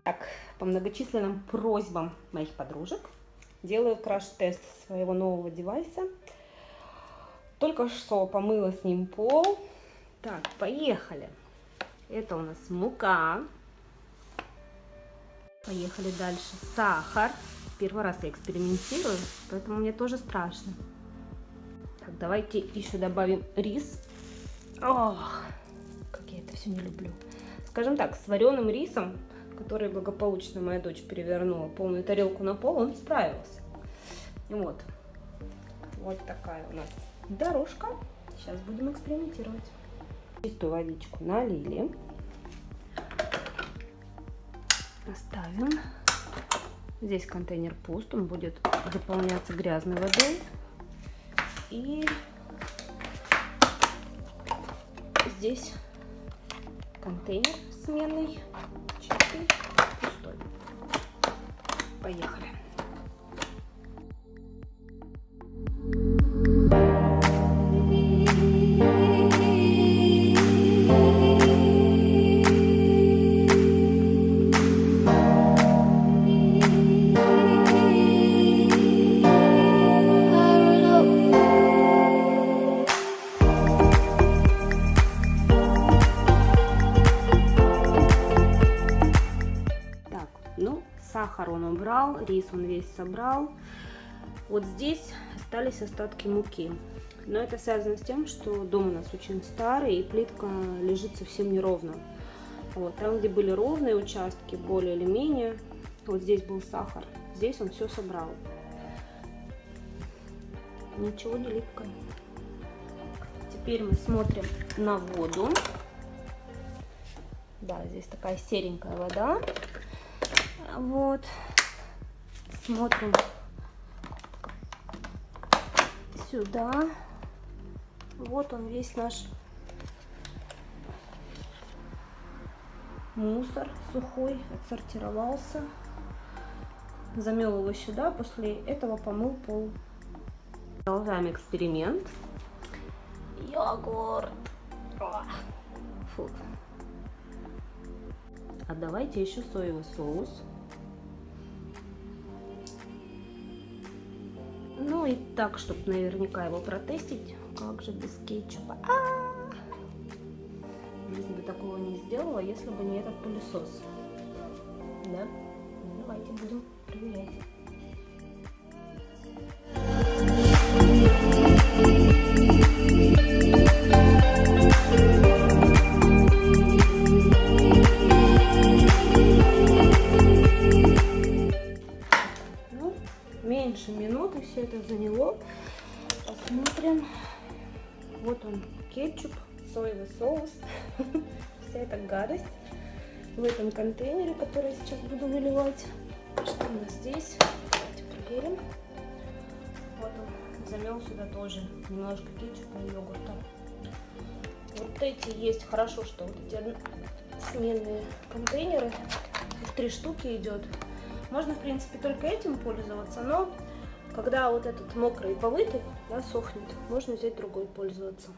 Так, по многочисленным просьбам моих подружек делаю краш-тест своего нового девайса. Только что помыла с ним пол. Так, поехали. Это у нас мука. Поехали дальше. Сахар. Первый раз я экспериментирую, поэтому мне тоже страшно. Так, давайте еще добавим рис. Ох, как я это все не люблю. Скажем так, с вареным рисом, который благополучно моя дочь перевернула полную тарелку на пол, он справился. Вот. Вот такая у нас дорожка. Сейчас будем экспериментировать. Чистую водичку налили. Оставим. Здесь контейнер пуст, он будет заполняться грязной водой. И здесь контейнер сменный, чистый, пустой. Поехали. Сахар он убрал, рис он весь собрал. Вот здесь остались остатки муки. Но это связано с тем, что дом у нас очень старый и плитка лежит совсем неровно. Вот, там, где были ровные участки, более или менее, вот здесь был сахар. Здесь он все собрал. Ничего не липкое. Теперь мы смотрим на воду. Да, здесь такая серенькая вода. Вот, смотрим сюда. Вот он весь наш мусор сухой, отсортировался. Замел его сюда, после этого помыл пол. Продолжаем эксперимент. Йогурт. Фу. А давайте еще соевый соус. Ну и так, чтобы наверняка его протестить. Как же без кетчупа? Жизнь бы такого не сделала, если бы не этот пылесос. Да? Ну, давайте будем проверять. Меньше минуты все это заняло. Посмотрим. Вот он, кетчуп, соевый соус. Вся эта гадость в этом контейнере, который я сейчас буду выливать. Что у нас здесь? Давайте проверим. Вот он, замел сюда тоже немножко кетчупа и йогурта. Вот эти есть, хорошо, что вот эти сменные контейнеры. Их 3 штуки идет. Можно, в принципе, только этим пользоваться, но когда вот этот мокрый и помытый, да, сохнет, можно взять другой пользоваться.